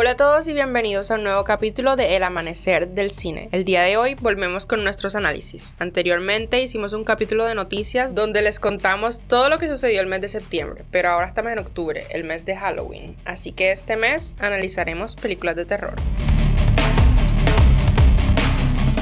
Hola a todos y bienvenidos a un nuevo capítulo de El Amanecer del Cine. El día de hoy volvemos con nuestros análisis. Anteriormente hicimos un capítulo de noticias donde les contamos todo lo que sucedió el mes de septiembre, pero ahora estamos en octubre, el mes de Halloween. Así que este mes analizaremos películas de terror.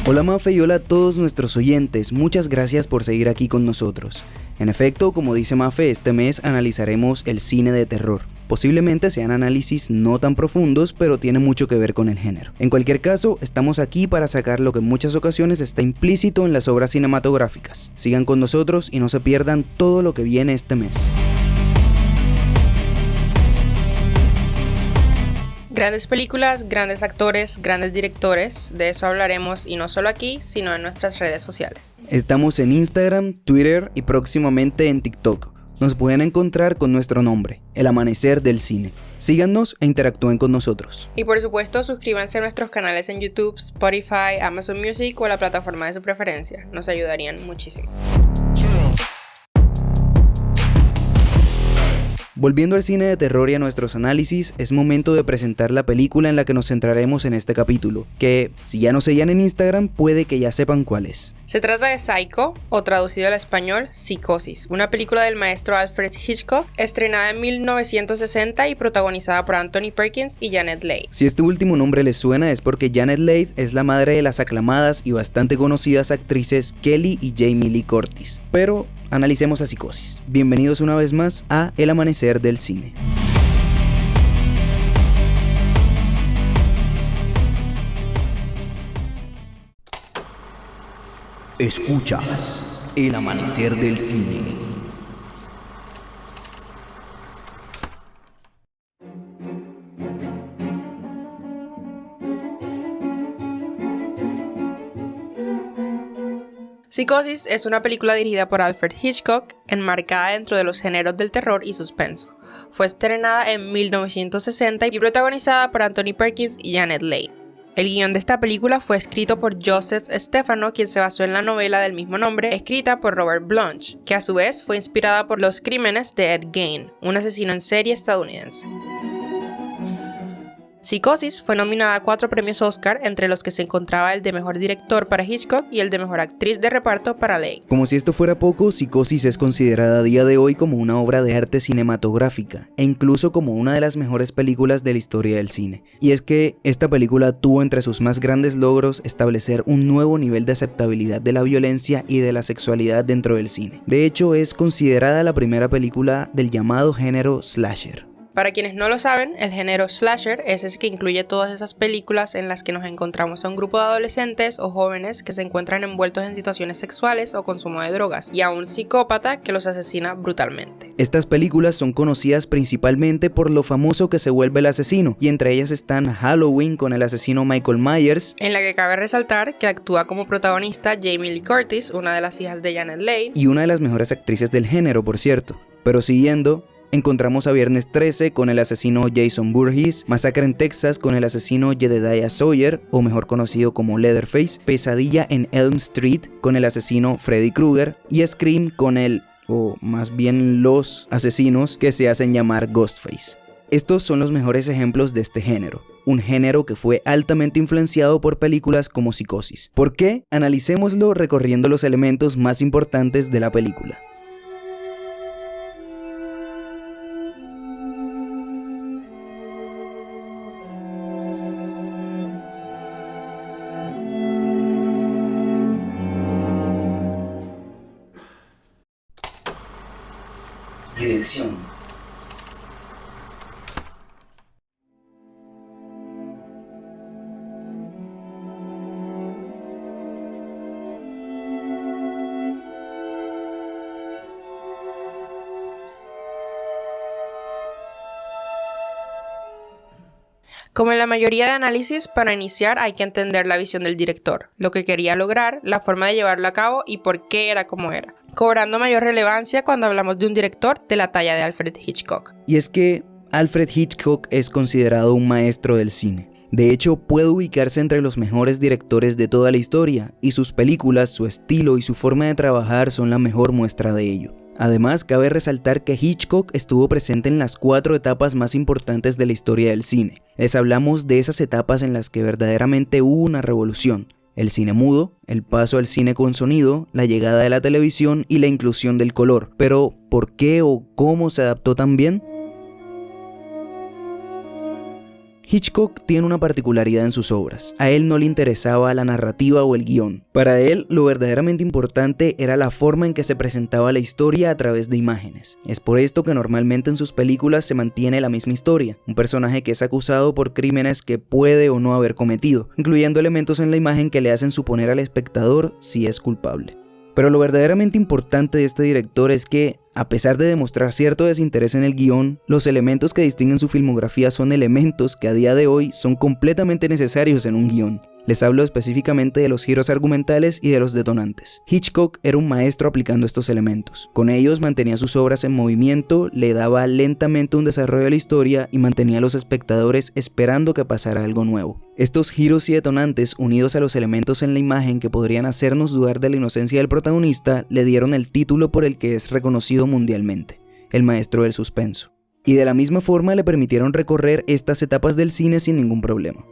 Hola Mafe y hola a todos nuestros oyentes, muchas gracias por seguir aquí con nosotros. En efecto, como dice Mafe, este mes analizaremos el cine de terror. Posiblemente sean análisis no tan profundos, pero tiene mucho que ver con el género. En cualquier caso, estamos aquí para sacar lo que en muchas ocasiones está implícito en las obras cinematográficas. Sigan con nosotros y no se pierdan todo lo que viene este mes. Grandes películas, grandes actores, grandes directores, de eso hablaremos y no solo aquí, sino en nuestras redes sociales. Estamos en Instagram, Twitter y próximamente en TikTok. Nos pueden encontrar con nuestro nombre, El Amanecer del Cine. Síganos e interactúen con nosotros. Y por supuesto, suscríbanse a nuestros canales en YouTube, Spotify, Amazon Music o a la plataforma de su preferencia. Nos ayudarían muchísimo. Volviendo al cine de terror y a nuestros análisis, es momento de presentar la película en la que nos centraremos en este capítulo, que, si ya nos seguían en Instagram, puede que ya sepan cuál es. Se trata de Psycho, o traducido al español, Psicosis, una película del maestro Alfred Hitchcock, estrenada en 1960 y protagonizada por Anthony Perkins y Janet Leigh. Si este último nombre les suena es porque Janet Leigh es la madre de las aclamadas y bastante conocidas actrices Kelly y Jamie Lee Curtis. Pero analicemos a Psicosis. Bienvenidos una vez más a El Amanecer del Cine. Escuchas El Amanecer del Cine. Psicosis es una película dirigida por Alfred Hitchcock, enmarcada dentro de los géneros del terror y suspenso. Fue estrenada en 1960 y protagonizada por Anthony Perkins y Janet Leigh. El guión de esta película fue escrito por Joseph Stefano, quien se basó en la novela del mismo nombre, escrita por Robert Bloch, que a su vez fue inspirada por los crímenes de Ed Gein, un asesino en serie estadounidense. Psicosis fue nominada a 4 premios Oscar, entre los que se encontraba el de Mejor Director para Hitchcock y el de Mejor Actriz de Reparto para Leigh. Como si esto fuera poco, Psicosis es considerada a día de hoy como una obra de arte cinematográfica e incluso como una de las mejores películas de la historia del cine. Y es que esta película tuvo entre sus más grandes logros establecer un nuevo nivel de aceptabilidad de la violencia y de la sexualidad dentro del cine. De hecho, es considerada la primera película del llamado género slasher. Para quienes no lo saben, el género slasher es ese que incluye todas esas películas en las que nos encontramos a un grupo de adolescentes o jóvenes que se encuentran envueltos en situaciones sexuales o consumo de drogas, y a un psicópata que los asesina brutalmente. Estas películas son conocidas principalmente por lo famoso que se vuelve el asesino, y entre ellas están Halloween con el asesino Michael Myers, en la que cabe resaltar que actúa como protagonista Jamie Lee Curtis, una de las hijas de Janet Leigh, y una de las mejores actrices del género, por cierto. Pero siguiendo, encontramos a Viernes 13 con el asesino Jason Voorhees, Masacre en Texas con el asesino Jedediah Sawyer, o mejor conocido como Leatherface, Pesadilla en Elm Street con el asesino Freddy Krueger, y Scream con o más bien los asesinos que se hacen llamar Ghostface. Estos son los mejores ejemplos de este género, un género que fue altamente influenciado por películas como Psicosis. ¿Por qué? Analicémoslo recorriendo los elementos más importantes de la película. Dirección. Como en la mayoría de análisis, para iniciar hay que entender la visión del director, lo que quería lograr, la forma de llevarlo a cabo y por qué era como era, cobrando mayor relevancia cuando hablamos de un director de la talla de Alfred Hitchcock. Y es que Alfred Hitchcock es considerado un maestro del cine. De hecho, puede ubicarse entre los mejores directores de toda la historia, y sus películas, su estilo y su forma de trabajar son la mejor muestra de ello. Además, cabe resaltar que Hitchcock estuvo presente en las 4 etapas más importantes de la historia del cine. Les hablamos de esas etapas en las que verdaderamente hubo una revolución: el cine mudo, el paso al cine con sonido, la llegada de la televisión y la inclusión del color. Pero, ¿por qué o cómo se adaptó tan bien? Hitchcock tiene una particularidad en sus obras. A él no le interesaba la narrativa o el guión. Para él, lo verdaderamente importante era la forma en que se presentaba la historia a través de imágenes. Es por esto que normalmente en sus películas se mantiene la misma historia: un personaje que es acusado por crímenes que puede o no haber cometido, incluyendo elementos en la imagen que le hacen suponer al espectador si es culpable. Pero lo verdaderamente importante de este director es que, a pesar de demostrar cierto desinterés en el guión, los elementos que distinguen su filmografía son elementos que a día de hoy son completamente necesarios en un guión. Les hablo específicamente de los giros argumentales y de los detonantes. Hitchcock era un maestro aplicando estos elementos. Con ellos mantenía sus obras en movimiento, le daba lentamente un desarrollo a la historia y mantenía a los espectadores esperando que pasara algo nuevo. Estos giros y detonantes, unidos a los elementos en la imagen que podrían hacernos dudar de la inocencia del protagonista, le dieron el título por el que es reconocido mundialmente: el maestro del suspenso. Y de la misma forma le permitieron recorrer estas etapas del cine sin ningún problema.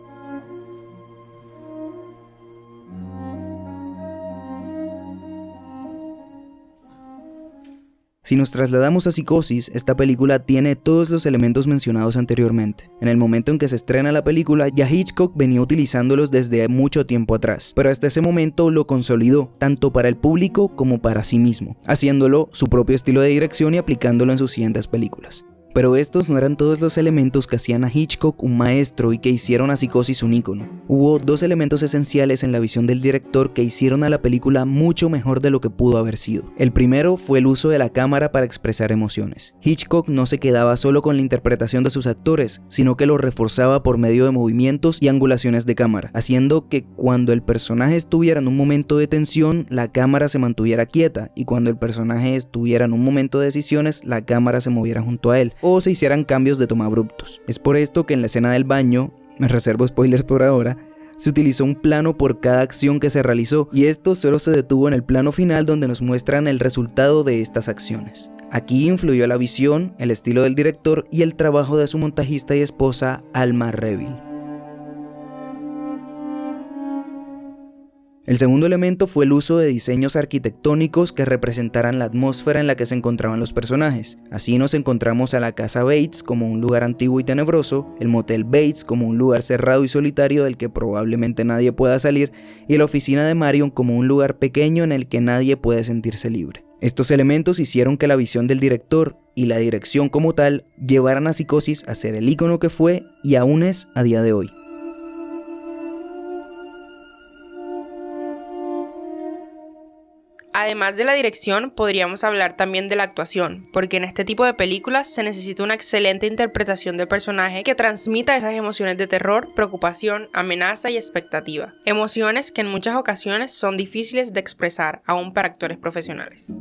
Si nos trasladamos a Psicosis, esta película tiene todos los elementos mencionados anteriormente. En el momento en que se estrena la película, ya Hitchcock venía utilizándolos desde mucho tiempo atrás, pero hasta ese momento lo consolidó, tanto para el público como para sí mismo, haciéndolo su propio estilo de dirección y aplicándolo en sus siguientes películas. Pero estos no eran todos los elementos que hacían a Hitchcock un maestro y que hicieron a Psicosis un ícono. Hubo 2 elementos esenciales en la visión del director que hicieron a la película mucho mejor de lo que pudo haber sido. El primero fue el uso de la cámara para expresar emociones. Hitchcock no se quedaba solo con la interpretación de sus actores, sino que lo reforzaba por medio de movimientos y angulaciones de cámara, haciendo que cuando el personaje estuviera en un momento de tensión, la cámara se mantuviera quieta, y cuando el personaje estuviera en un momento de decisiones, la cámara se moviera junto a él, o se hicieran cambios de toma abruptos. Es por esto que en la escena del baño, me reservo spoilers por ahora, se utilizó un plano por cada acción que se realizó, y esto solo se detuvo en el plano final donde nos muestran el resultado de estas acciones. Aquí influyó la visión, el estilo del director y el trabajo de su montajista y esposa, Alma Reville. El segundo elemento fue el uso de diseños arquitectónicos que representaran la atmósfera en la que se encontraban los personajes. Así nos encontramos a la casa Bates como un lugar antiguo y tenebroso, el motel Bates como un lugar cerrado y solitario del que probablemente nadie pueda salir, y la oficina de Marion como un lugar pequeño en el que nadie puede sentirse libre. Estos elementos hicieron que la visión del director y la dirección como tal llevaran a Psicosis a ser el ícono que fue y aún es a día de hoy. Además de la dirección, podríamos hablar también de la actuación, porque en este tipo de películas se necesita una excelente interpretación del personaje que transmita esas emociones de terror, preocupación, amenaza y expectativa. Emociones que en muchas ocasiones son difíciles de expresar, aún para actores profesionales.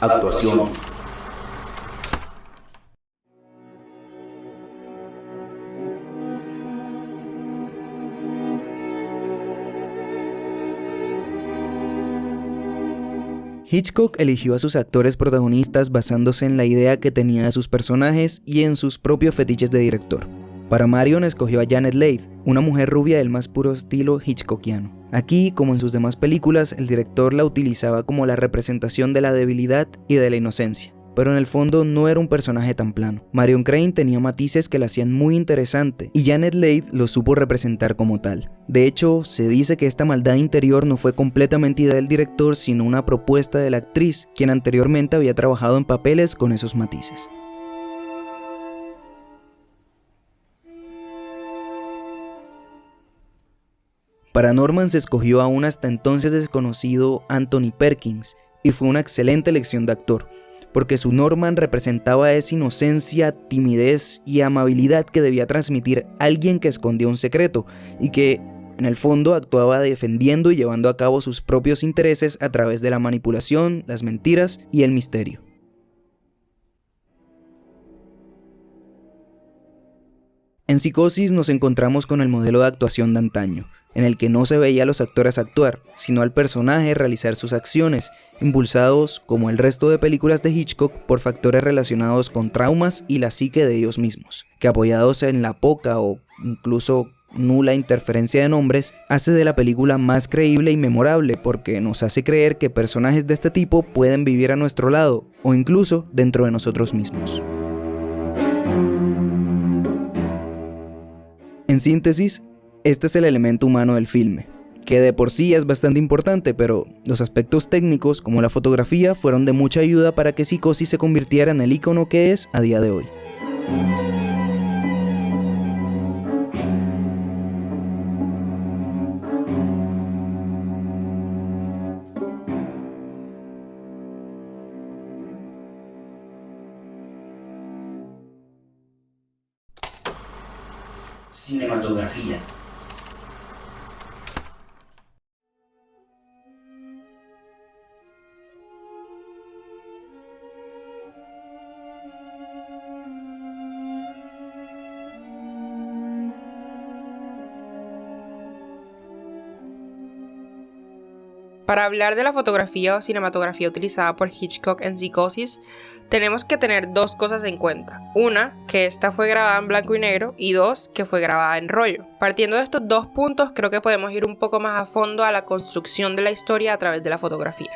Actuación. Hitchcock eligió a sus actores protagonistas basándose en la idea que tenía de sus personajes y en sus propios fetiches de director. Para Marion escogió a Janet Leigh, una mujer rubia del más puro estilo hitchcockiano. Aquí, como en sus demás películas, el director la utilizaba como la representación de la debilidad y de la inocencia, pero en el fondo no era un personaje tan plano. Marion Crane tenía matices que la hacían muy interesante, y Janet Leigh lo supo representar como tal. De hecho, se dice que esta maldad interior no fue completamente idea del director, sino una propuesta de la actriz, quien anteriormente había trabajado en papeles con esos matices. Para Norman se escogió a un hasta entonces desconocido Anthony Perkins, y fue una excelente elección de actor, porque su Norman representaba esa inocencia, timidez y amabilidad que debía transmitir alguien que escondía un secreto, y que en el fondo actuaba defendiendo y llevando a cabo sus propios intereses a través de la manipulación, las mentiras y el misterio. En Psicosis nos encontramos con el modelo de actuación de antaño. en el que no se veía a los actores actuar, sino al personaje realizar sus acciones, impulsados, como el resto de películas de Hitchcock, por factores relacionados con traumas y la psique de ellos mismos, que apoyados en la poca o incluso nula interferencia de nombres, hace de la película más creíble y memorable porque nos hace creer que personajes de este tipo pueden vivir a nuestro lado o incluso dentro de nosotros mismos. En síntesis, este es el elemento humano del filme, que de por sí es bastante importante, pero los aspectos técnicos como la fotografía fueron de mucha ayuda para que Psicosis se convirtiera en el ícono que es a día de hoy. Cinematografía. Para hablar de la fotografía o cinematografía utilizada por Hitchcock en Psicosis, tenemos que tener dos cosas en cuenta. Una, que esta fue grabada en blanco y negro, y dos, que fue grabada en rollo. Partiendo de estos dos puntos, creo que podemos ir un poco más a fondo a la construcción de la historia a través de la fotografía.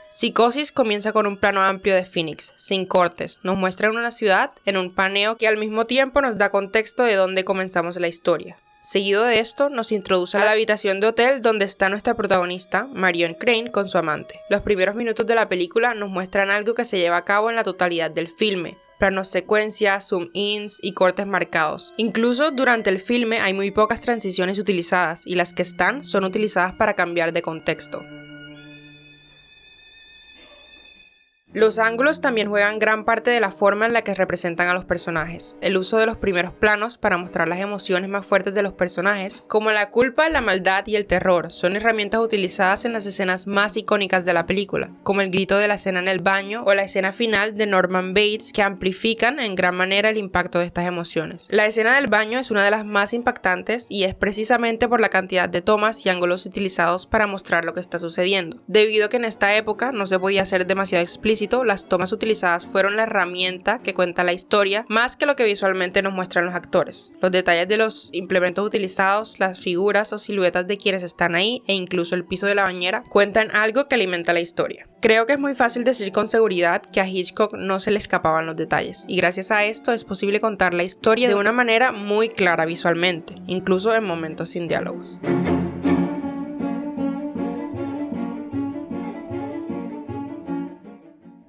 Psicosis comienza con un plano amplio de Phoenix, sin cortes. Nos muestra una ciudad en un paneo que al mismo tiempo nos da contexto de dónde comenzamos la historia. Seguido de esto, nos introduce a la habitación de hotel donde está nuestra protagonista, Marion Crane, con su amante. Los primeros minutos de la película nos muestran algo que se lleva a cabo en la totalidad del filme. Planos secuencias, zoom-ins y cortes marcados. Incluso durante el filme hay muy pocas transiciones utilizadas y las que están son utilizadas para cambiar de contexto. Los ángulos también juegan gran parte de la forma en la que representan a los personajes. El uso de los primeros planos para mostrar las emociones más fuertes de los personajes, como la culpa, la maldad y el terror, son herramientas utilizadas en las escenas más icónicas de la película, como el grito de la escena en el baño o la escena final de Norman Bates, que amplifican en gran manera el impacto de estas emociones. La escena del baño es una de las más impactantes y es precisamente por la cantidad de tomas y ángulos utilizados para mostrar lo que está sucediendo. Debido a que en esta época no se podía hacer demasiado explícito, las tomas utilizadas fueron la herramienta que cuenta la historia más que lo que visualmente nos muestran los actores. Los detalles de los implementos utilizados, las figuras o siluetas de quienes están ahí e incluso el piso de la bañera cuentan algo que alimenta la historia. Creo que es muy fácil decir con seguridad que a Hitchcock no se le escapaban los detalles y gracias a esto es posible contar la historia de una manera muy clara visualmente, incluso en momentos sin diálogos.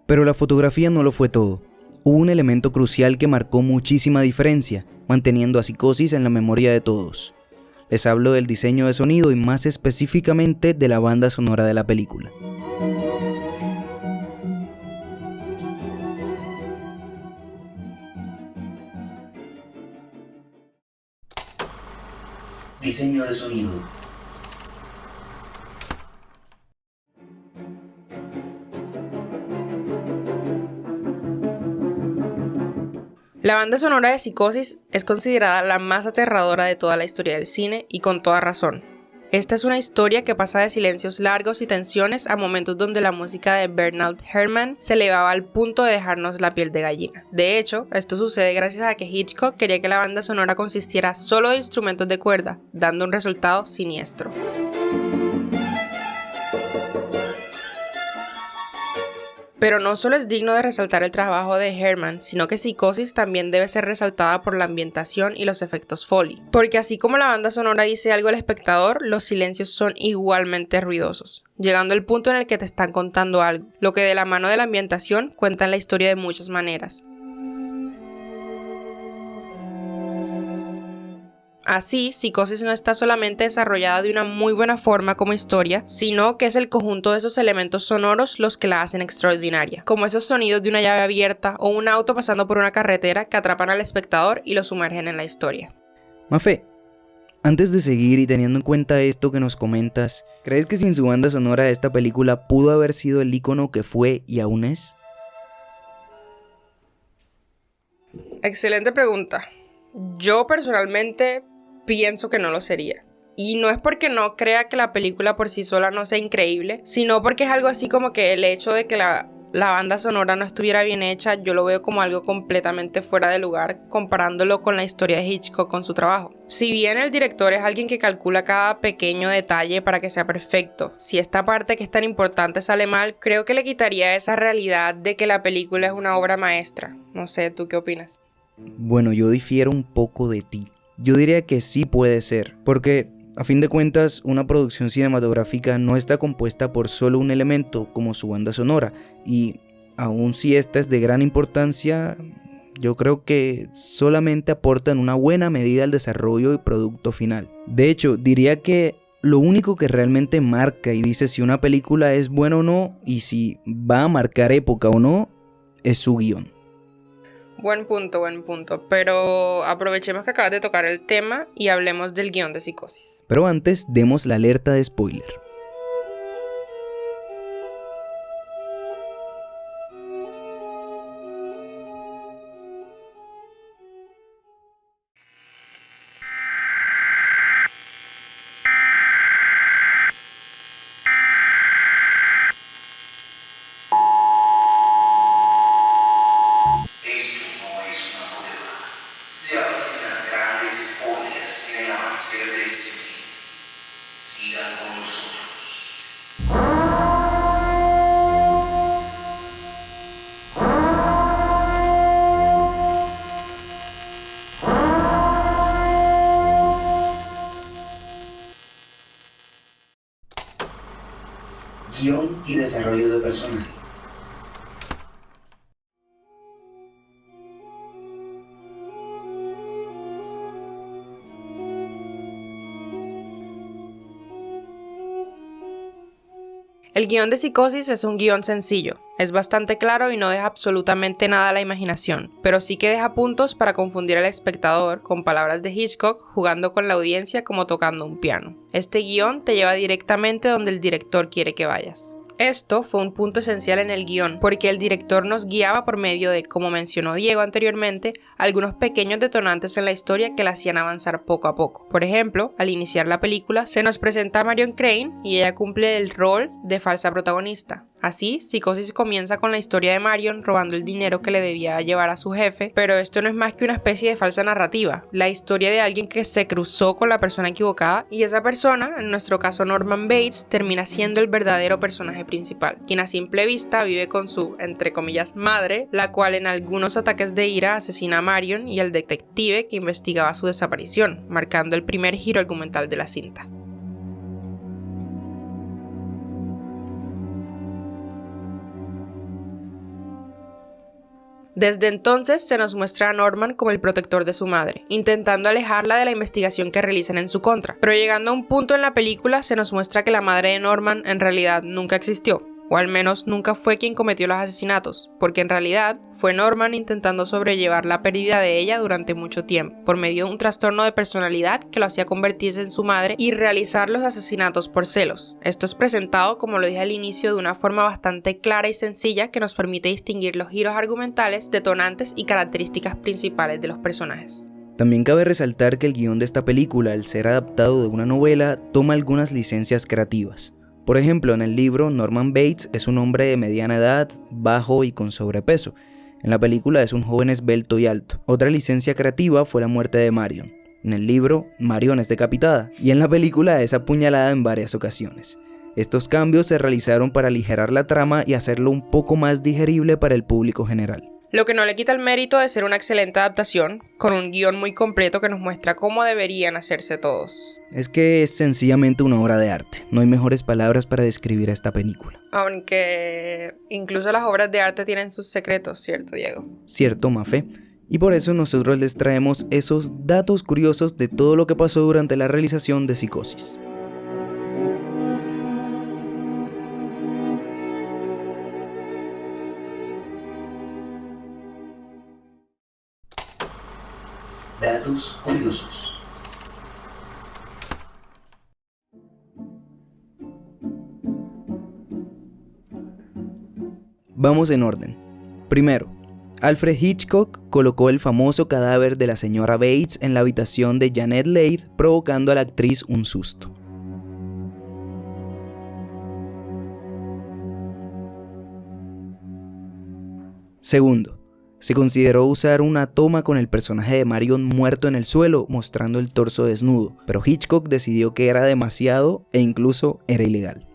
Pero la fotografía no lo fue todo. Hubo un elemento crucial que marcó muchísima diferencia, manteniendo a Psicosis en la memoria de todos. Les hablo del diseño de sonido y más específicamente de la banda sonora de la película. Diseño de sonido. La banda sonora de Psicosis es considerada la más aterradora de toda la historia del cine y con toda razón. Esta es una historia que pasa de silencios largos y tensiones a momentos donde la música de Bernard Herrmann se elevaba al punto de dejarnos la piel de gallina. De hecho, esto sucede gracias a que Hitchcock quería que la banda sonora consistiera solo de instrumentos de cuerda, dando un resultado siniestro. Pero no solo es digno de resaltar el trabajo de Herrmann, sino que Psicosis también debe ser resaltada por la ambientación y los efectos Foley. Porque así como la banda sonora dice algo al espectador, los silencios son igualmente ruidosos, llegando al punto en el que te están contando algo, lo que de la mano de la ambientación cuentan la historia de muchas maneras. Así, Psicosis no está solamente desarrollada de una muy buena forma como historia, sino que es el conjunto de esos elementos sonoros los que la hacen extraordinaria, como esos sonidos de una llave abierta o un auto pasando por una carretera que atrapan al espectador y lo sumergen en la historia. Mafe, antes de seguir y teniendo en cuenta esto que nos comentas, ¿crees que sin su banda sonora esta película pudo haber sido el ícono que fue y aún es? Excelente pregunta. Yo personalmente pienso que no lo sería. Y no es porque no crea que la película por sí sola no sea increíble, sino porque es algo así como que el hecho de que la banda sonora no estuviera bien hecha, yo lo veo como algo completamente fuera de lugar comparándolo con la historia de Hitchcock con su trabajo. Si bien el director es alguien que calcula cada pequeño detalle para que sea perfecto, si esta parte que es tan importante sale mal, creo que le quitaría esa realidad de que la película es una obra maestra. No sé, ¿tú qué opinas? Bueno, yo difiero un poco de ti. Yo diría que sí puede ser, porque a fin de cuentas una producción cinematográfica no está compuesta por solo un elemento como su banda sonora, y aun si esta es de gran importancia, yo creo que solamente aportan una buena medida al desarrollo y producto final. De hecho, diría que lo único que realmente marca y dice si una película es buena o no, y si va a marcar época o no, es su guión. Buen punto, pero aprovechemos que acabas de tocar el tema y hablemos del guión de Psicosis. Pero antes, demos la alerta de spoiler. Esto no es una prueba. Se avecinan grandes spoilers en el amanecer del cine. Sigan con nosotros. Guión y desarrollo de personaje. El guión de Psicosis es un guión sencillo, es bastante claro y no deja absolutamente nada a la imaginación, pero sí que deja puntos para confundir al espectador con palabras de Hitchcock jugando con la audiencia como tocando un piano. Este guión te lleva directamente donde el director quiere que vayas. Esto fue un punto esencial en el guión, porque el director nos guiaba por medio de, como mencionó Diego anteriormente, algunos pequeños detonantes en la historia que la hacían avanzar poco a poco. Por ejemplo, al iniciar la película, se nos presenta a Marion Crane y ella cumple el rol de falsa protagonista. Así, Psicosis comienza con la historia de Marion robando el dinero que le debía llevar a su jefe, pero esto no es más que una especie de falsa narrativa, la historia de alguien que se cruzó con la persona equivocada y esa persona, en nuestro caso Norman Bates, termina siendo el verdadero personaje principal, quien a simple vista vive con su, entre comillas, madre, la cual en algunos ataques de ira asesina a Marion y al detective que investigaba su desaparición, marcando el primer giro argumental de la cinta. Desde entonces se nos muestra a Norman como el protector de su madre, intentando alejarla de la investigación que realizan en su contra. Pero llegando a un punto en la película se nos muestra que la madre de Norman en realidad nunca existió, o al menos nunca fue quien cometió los asesinatos, porque en realidad fue Norman intentando sobrellevar la pérdida de ella durante mucho tiempo, por medio de un trastorno de personalidad que lo hacía convertirse en su madre y realizar los asesinatos por celos. Esto es presentado, como lo dije al inicio, de una forma bastante clara y sencilla que nos permite distinguir los giros argumentales, detonantes y características principales de los personajes. También cabe resaltar que el guión de esta película, al ser adaptado de una novela, toma algunas licencias creativas. Por ejemplo, en el libro, Norman Bates es un hombre de mediana edad, bajo y con sobrepeso. En la película es un joven esbelto y alto. Otra licencia creativa fue la muerte de Marion. En el libro, Marion es decapitada y en la película es apuñalada en varias ocasiones. Estos cambios se realizaron para aligerar la trama y hacerlo un poco más digerible para el público general. Lo que no le quita el mérito de ser una excelente adaptación, con un guión muy completo que nos muestra cómo deberían hacerse todos. Es que es sencillamente una obra de arte. No hay mejores palabras para describir esta película. Aunque incluso las obras de arte tienen sus secretos, ¿cierto, Diego? Cierto, Mafe. Y por eso nosotros les traemos esos datos curiosos de todo lo que pasó durante la realización de Psicosis. Datos curiosos. Vamos en orden. Primero, Alfred Hitchcock colocó el famoso cadáver de la señora Bates en la habitación de Janet Leigh, provocando a la actriz un susto. Segundo, se consideró usar una toma con el personaje de Marion muerto en el suelo, mostrando el torso desnudo, pero Hitchcock decidió que era demasiado e incluso era ilegal.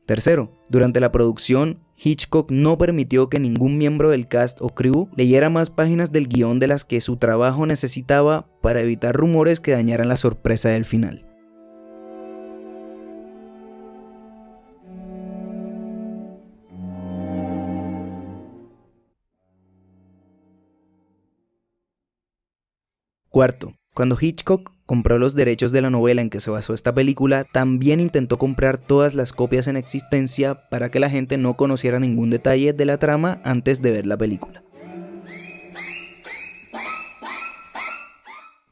Tercero, durante la producción, Hitchcock no permitió que ningún miembro del cast o crew leyera más páginas del guión de las que su trabajo necesitaba para evitar rumores que dañaran la sorpresa del final. Cuarto, cuando Hitchcock compró los derechos de la novela en que se basó esta película, también intentó comprar todas las copias en existencia para que la gente no conociera ningún detalle de la trama antes de ver la película.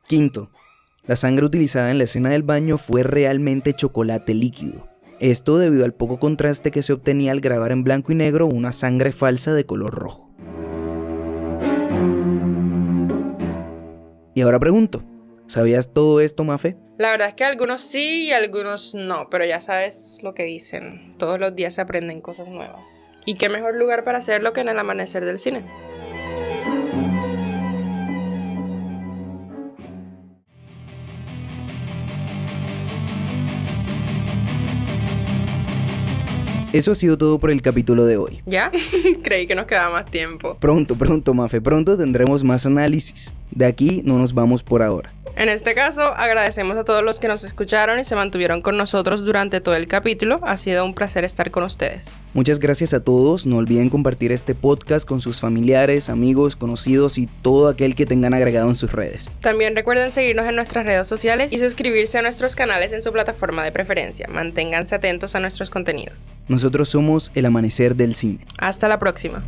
Quinto, la sangre utilizada en la escena del baño fue realmente chocolate líquido. Esto debido al poco contraste que se obtenía al grabar en blanco y negro una sangre falsa de color rojo. Y ahora pregunto, ¿sabías todo esto, Mafe? La verdad es que algunos sí y algunos no, pero ya sabes lo que dicen. Todos los días se aprenden cosas nuevas. ¿Y qué mejor lugar para hacerlo que en el amanecer del cine? Eso ha sido todo por el capítulo de hoy. ¿Ya? Creí que nos quedaba más tiempo. Pronto, Mafe, pronto tendremos más análisis. De aquí no nos vamos por ahora. En este caso, agradecemos a todos los que nos escucharon y se mantuvieron con nosotros durante todo el capítulo. Ha sido un placer estar con ustedes. Muchas gracias a todos. No olviden compartir este podcast con sus familiares, amigos, conocidos y todo aquel que tengan agregado en sus redes. También recuerden seguirnos en nuestras redes sociales y suscribirse a nuestros canales en su plataforma de preferencia. Manténganse atentos a nuestros contenidos. Nosotros somos El Amanecer del Cine. Hasta la próxima.